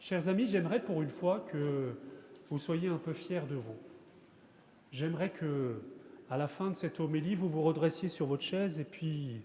Chers amis, j'aimerais pour une fois que vous soyez un peu fiers de vous. J'aimerais que, à la fin de cette homélie, vous vous redressiez sur votre chaise et puis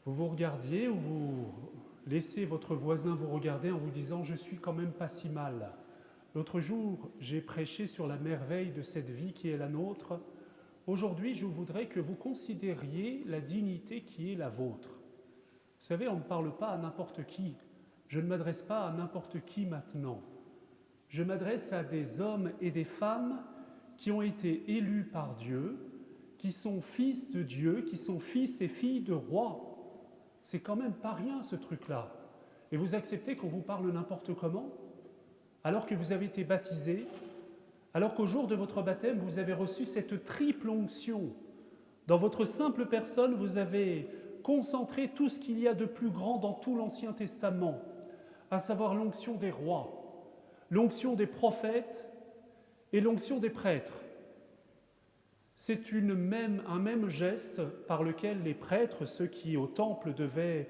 vous vous regardiez ou vous laissez votre voisin vous regarder en vous disant « je suis quand même pas si mal ». L'autre jour, j'ai prêché sur la merveille de cette vie qui est la nôtre. Aujourd'hui, je voudrais que vous considériez la dignité qui est la vôtre. Vous savez, on ne parle pas à n'importe qui. Je ne m'adresse pas à n'importe qui maintenant. Je m'adresse à des hommes et des femmes qui ont été élus par Dieu, qui sont fils de Dieu, qui sont fils et filles de rois. C'est quand même pas rien ce truc-là. Et vous acceptez qu'on vous parle n'importe comment ? Alors que vous avez été baptisés, alors qu'au jour de votre baptême, vous avez reçu cette triple onction. Dans votre simple personne, vous avez concentré tout ce qu'il y a de plus grand dans tout l'Ancien Testament, à savoir l'onction des rois, l'onction des prophètes et l'onction des prêtres. C'est un même geste par lequel les prêtres, ceux qui au temple devaient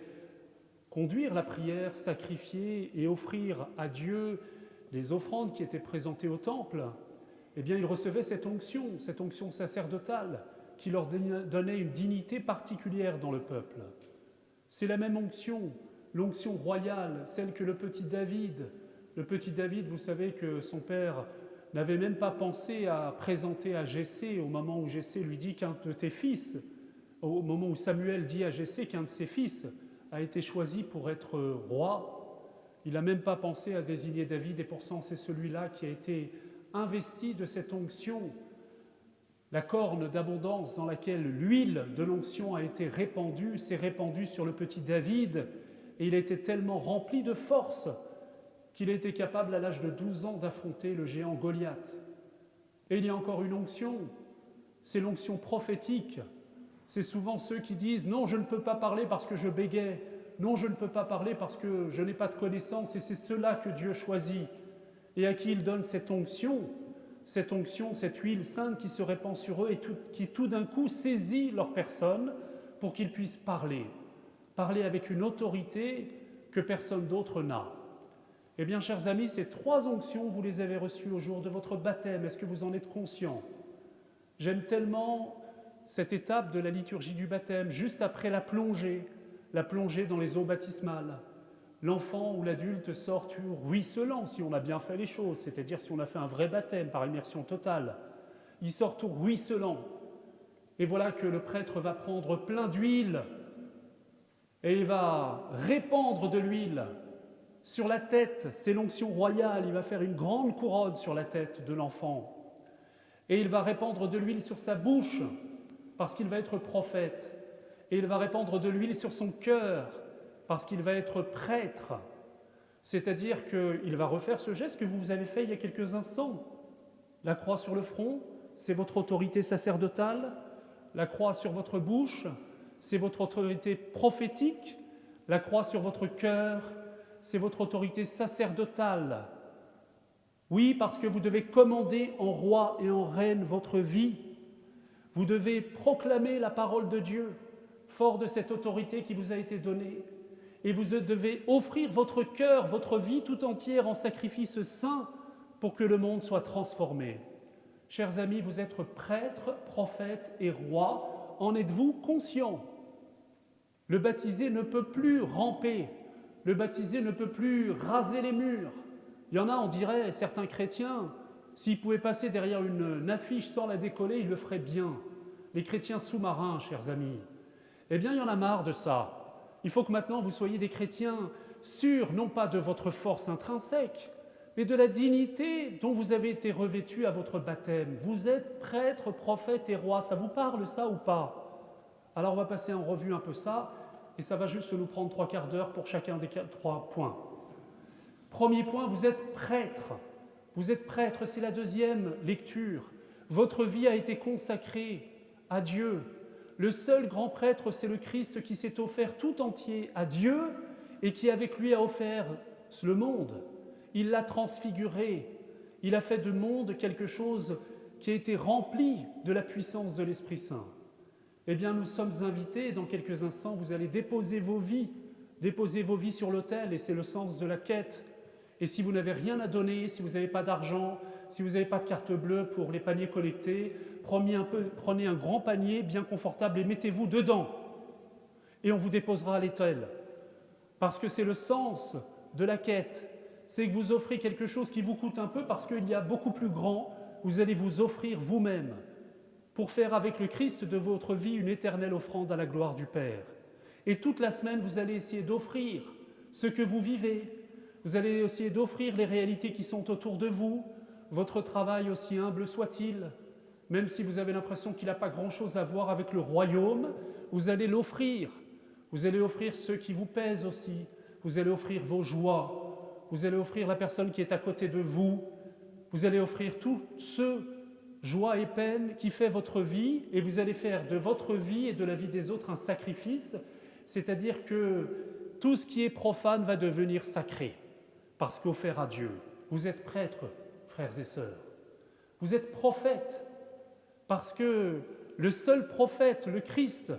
conduire la prière, sacrifier et offrir à Dieu les offrandes qui étaient présentées au temple, eh bien ils recevaient cette onction sacerdotale qui leur donnait une dignité particulière dans le peuple. C'est la même onction, l'onction royale, celle que le petit David, vous savez que son père n'avait même pas pensé à présenter à Jessé au moment où Jessé lui dit qu'un de tes fils, au moment où Samuel dit à Jessé qu'un de ses fils a été choisi pour être roi. Il n'a même pas pensé à désigner David, et pourtant c'est celui-là qui a été investi de cette onction, la corne d'abondance dans laquelle l'huile de l'onction a été répandue, s'est répandue sur le petit David, et il a été tellement rempli de force qu'il a été capable à l'âge de 12 ans d'affronter le géant Goliath. Et il y a encore une onction, c'est l'onction prophétique. C'est souvent ceux qui disent « non, je ne peux pas parler parce que je bégaye », « non, je ne peux pas parler parce que je n'ai pas de connaissance », et c'est ceux-là que Dieu choisit et à qui il donne cette onction, cette huile sainte qui se répand sur eux et qui tout d'un coup saisit leur personne pour qu'ils puissent parler avec une autorité que personne d'autre n'a. Eh bien, chers amis, ces 3 onctions, vous les avez reçues au jour de votre baptême. Est-ce que vous en êtes conscients ? J'aime tellement cette étape de la liturgie du baptême, juste après la plongée dans les eaux baptismales. L'enfant ou l'adulte sort ruisselant, si on a bien fait les choses, c'est-à-dire si on a fait un vrai baptême par immersion totale. Il sort tout ruisselant. Et voilà que le prêtre va prendre plein d'huile et il va répandre de l'huile sur la tête. C'est l'onction royale, il va faire une grande couronne sur la tête de l'enfant. Et il va répandre de l'huile sur sa bouche, parce qu'il va être prophète. Et il va répandre de l'huile sur son cœur, parce qu'il va être prêtre. C'est-à-dire qu'il va refaire ce geste que vous avez fait il y a quelques instants. La croix sur le front, c'est votre autorité sacerdotale. La croix sur votre bouche, c'est votre autorité prophétique. La croix sur votre cœur, c'est votre autorité sacerdotale. Oui, parce que vous devez commander en roi et en reine votre vie. Vous devez proclamer la parole de Dieu, fort de cette autorité qui vous a été donnée. Et vous devez offrir votre cœur, votre vie tout entière en sacrifice saint pour que le monde soit transformé. Chers amis, vous êtes prêtres, prophètes et rois. En êtes-vous conscients ? Le baptisé ne peut plus ramper. Le baptisé ne peut plus raser les murs. Il y en a, on dirait, certains chrétiens, s'ils pouvaient passer derrière une affiche sans la décoller, ils le feraient bien. Les chrétiens sous-marins, chers amis. Eh bien, il y en a marre de ça. Il faut que maintenant vous soyez des chrétiens sûrs, non pas de votre force intrinsèque, mais de la dignité dont vous avez été revêtus à votre baptême. Vous êtes prêtres, prophètes et rois. Ça vous parle, ça, ou pas ? Alors, on va passer en revue un peu ça, et ça va juste nous prendre 3 quarts d'heure pour chacun des 3 points. Premier point, vous êtes prêtres. Vous êtes prêtres, c'est la deuxième lecture. Votre vie a été consacrée à Dieu. Le seul grand prêtre, c'est le Christ qui s'est offert tout entier à Dieu et qui avec lui a offert le monde. Il l'a transfiguré. Il a fait du monde quelque chose qui a été rempli de la puissance de l'Esprit Saint. Eh bien, nous sommes invités, et dans quelques instants, vous allez déposer vos vies sur l'autel, et c'est le sens de la quête. Et si vous n'avez rien à donner, si vous n'avez pas d'argent, si vous n'avez pas de carte bleue pour les paniers collectés, prenez un grand panier bien confortable et mettez-vous dedans. Et on vous déposera à l'étel. Parce que c'est le sens de la quête. C'est que vous offrez quelque chose qui vous coûte un peu parce qu'il y a beaucoup plus grand. Vous allez vous offrir vous-même pour faire avec le Christ de votre vie une éternelle offrande à la gloire du Père. Et toute la semaine, vous allez essayer d'offrir ce que vous vivez. Vous allez essayer d'offrir les réalités qui sont autour de vous, votre travail aussi humble soit-il. Même si vous avez l'impression qu'il n'a pas grand-chose à voir avec le royaume, vous allez l'offrir. Vous allez offrir ceux qui vous pèsent aussi. Vous allez offrir vos joies. Vous allez offrir la personne qui est à côté de vous. Vous allez offrir tout ce joie et peine qui fait votre vie, et vous allez faire de votre vie et de la vie des autres un sacrifice, c'est-à-dire que tout ce qui est profane va devenir sacré, parce qu'offert à Dieu. Vous êtes prêtres, frères et sœurs. Vous êtes prophètes, parce que le seul prophète, le Christ,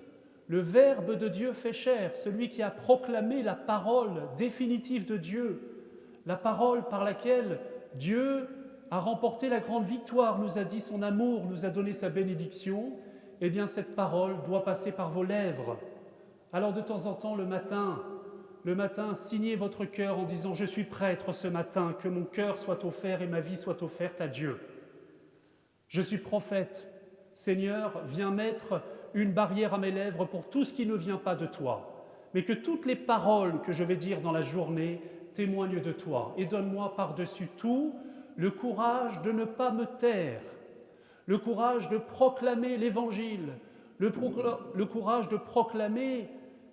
le Verbe de Dieu fait chair, celui qui a proclamé la parole définitive de Dieu, la parole par laquelle Dieu a remporté la grande victoire, nous a dit son amour, nous a donné sa bénédiction, eh bien cette parole doit passer par vos lèvres. Alors de temps en temps, le matin, signez votre cœur en disant « Je suis prêtre ce matin, que mon cœur soit offert et ma vie soit offerte à Dieu. Je suis prophète. Seigneur, viens mettre une barrière à mes lèvres pour tout ce qui ne vient pas de toi, mais que toutes les paroles que je vais dire dans la journée témoignent de toi. Et donne-moi par-dessus tout le courage de ne pas me taire, le courage de proclamer l'Évangile, le courage de proclamer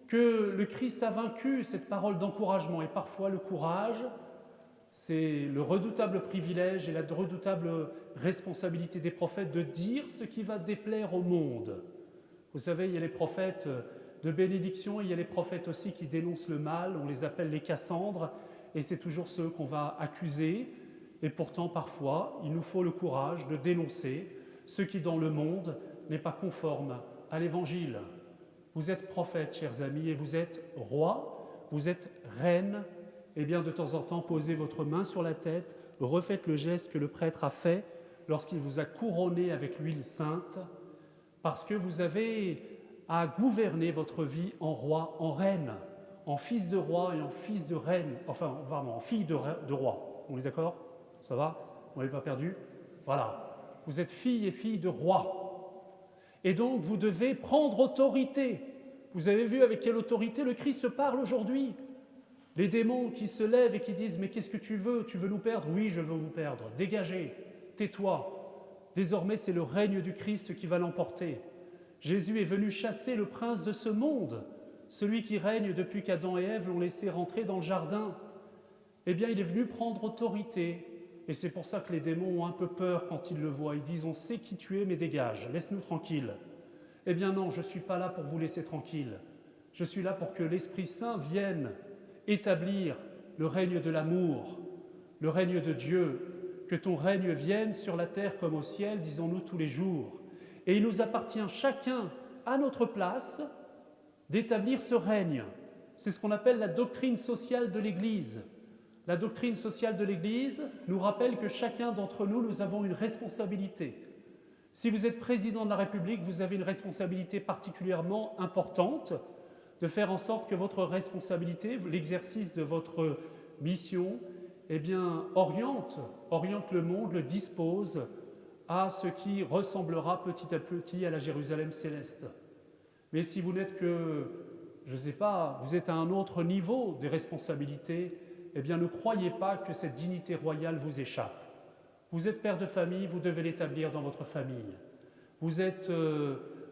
que le Christ a vaincu, cette parole d'encouragement. Et parfois le courage, c'est le redoutable privilège et la redoutable responsabilité des prophètes de dire ce qui va déplaire au monde. Vous savez, il y a les prophètes de bénédiction, il y a les prophètes aussi qui dénoncent le mal, on les appelle les Cassandres, et c'est toujours ceux qu'on va accuser. Et pourtant, parfois, il nous faut le courage de dénoncer ce qui, dans le monde, n'est pas conforme à l'Évangile. Vous êtes prophète, chers amis, et vous êtes roi, vous êtes reine. Eh bien, de temps en temps, posez votre main sur la tête, refaites le geste que le prêtre a fait lorsqu'il vous a couronné avec l'huile sainte, parce que vous avez à gouverner votre vie en roi, en reine, en fils de roi et en fils de reine, en fille de roi. On est d'accord ? Ça va ? On n'est pas perdu ? Voilà. Vous êtes fille et fille de roi. Et donc, vous devez prendre autorité. Vous avez vu avec quelle autorité le Christ parle aujourd'hui ? Les démons qui se lèvent et qui disent « Mais qu'est-ce que tu veux ? Tu veux nous perdre ? Oui, je veux vous perdre. Dégagez, tais-toi. » Désormais, c'est le règne du Christ qui va l'emporter. Jésus est venu chasser le prince de ce monde, celui qui règne depuis qu'Adam et Ève l'ont laissé rentrer dans le jardin. Eh bien, il est venu prendre autorité. Et c'est pour ça que les démons ont un peu peur quand ils le voient. Ils disent « On sait qui tu es, mais dégage, laisse-nous tranquilles. » Eh bien non, je ne suis pas là pour vous laisser tranquille. Je suis là pour que l'Esprit Saint vienne établir le règne de l'amour, le règne de Dieu, que ton règne vienne sur la terre comme au ciel, disons-nous tous les jours. Et il nous appartient chacun à notre place d'établir ce règne. C'est ce qu'on appelle la doctrine sociale de l'Église. La doctrine sociale de l'Église nous rappelle que chacun d'entre nous, nous avons une responsabilité. Si vous êtes président de la République, vous avez une responsabilité particulièrement importante de faire en sorte que votre responsabilité, l'exercice de votre mission, eh bien, oriente le monde, le dispose à ce qui ressemblera petit à petit à la Jérusalem céleste. Mais si vous n'êtes que, je ne sais pas, vous êtes à un autre niveau des responsabilités, eh bien ne croyez pas que cette dignité royale vous échappe. Vous êtes père de famille, vous devez l'établir dans votre famille. Vous êtes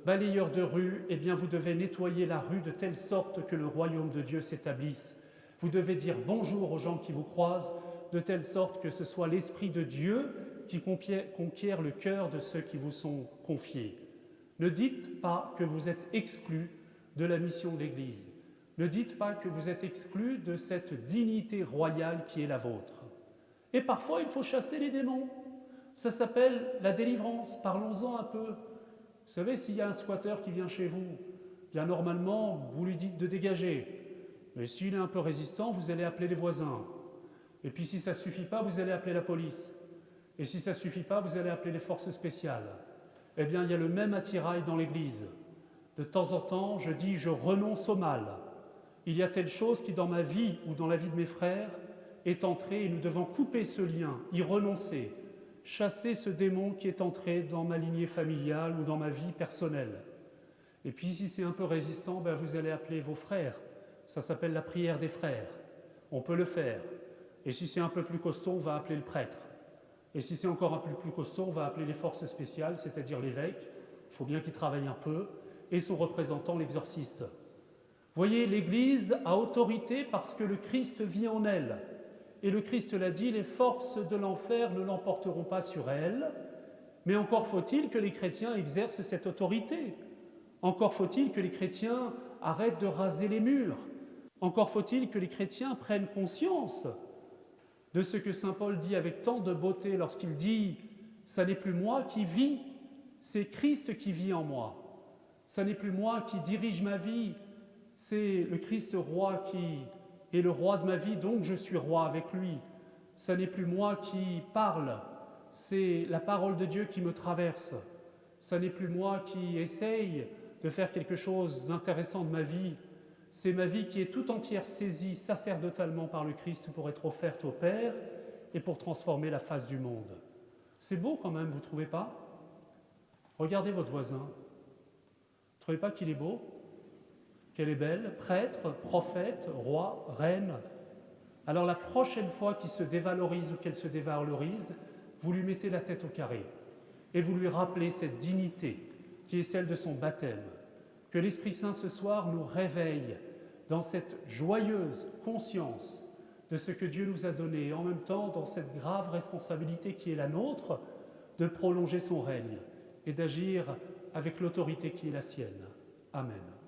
balayeur de rue, eh bien vous devez nettoyer la rue de telle sorte que le royaume de Dieu s'établisse. Vous devez dire bonjour aux gens qui vous croisent, de telle sorte que ce soit l'Esprit de Dieu qui conquiert le cœur de ceux qui vous sont confiés. Ne dites pas que vous êtes exclus de la mission de l'Église. Ne dites pas que vous êtes exclus de cette dignité royale qui est la vôtre. Et parfois, il faut chasser les démons. Ça s'appelle la délivrance. Parlons-en un peu. Vous savez, s'il y a un squatteur qui vient chez vous, bien normalement, vous lui dites de dégager. Mais s'il est un peu résistant, vous allez appeler les voisins. Et puis si ça ne suffit pas, vous allez appeler la police. Et si ça ne suffit pas, vous allez appeler les forces spéciales. Eh bien, il y a le même attirail dans l'Église. De temps en temps, je dis « je renonce au mal ». Il y a telle chose qui, dans ma vie ou dans la vie de mes frères, est entrée et nous devons couper ce lien, y renoncer, chasser ce démon qui est entré dans ma lignée familiale ou dans ma vie personnelle. Et puis, si c'est un peu résistant, ben, vous allez appeler vos frères. Ça s'appelle la prière des frères. On peut le faire. Et si c'est un peu plus costaud, on va appeler le prêtre. Et si c'est encore un peu plus costaud, on va appeler les forces spéciales, c'est-à-dire l'évêque. Il faut bien qu'il travaille un peu. Et son représentant, l'exorciste. Vous voyez, l'Église a autorité parce que le Christ vit en elle. Et le Christ l'a dit, les forces de l'enfer ne l'emporteront pas sur elle. Mais encore faut-il que les chrétiens exercent cette autorité. Encore faut-il que les chrétiens arrêtent de raser les murs. Encore faut-il que les chrétiens prennent conscience de ce que saint Paul dit avec tant de beauté lorsqu'il dit « ça n'est plus moi qui vis, c'est Christ qui vit en moi. Ça n'est plus moi qui dirige ma vie, c'est le Christ roi qui est le roi de ma vie, donc je suis roi avec lui. Ça n'est plus moi qui parle, c'est la parole de Dieu qui me traverse. Ça n'est plus moi qui essaye de faire quelque chose d'intéressant de ma vie. C'est ma vie qui est tout entière saisie sacerdotalement par le Christ pour être offerte au Père et pour transformer la face du monde. » C'est beau quand même, vous ne trouvez pas? Regardez votre voisin. Vous ne trouvez pas qu'il est beau? Qu'elle est belle? Prêtre, prophète, roi, reine. Alors la prochaine fois qu'il se dévalorise ou qu'elle se dévalorise, vous lui mettez la tête au carré et vous lui rappelez cette dignité qui est celle de son baptême. Que l'Esprit Saint ce soir nous réveille dans cette joyeuse conscience de ce que Dieu nous a donné et en même temps dans cette grave responsabilité qui est la nôtre de prolonger son règne et d'agir avec l'autorité qui est la sienne. Amen.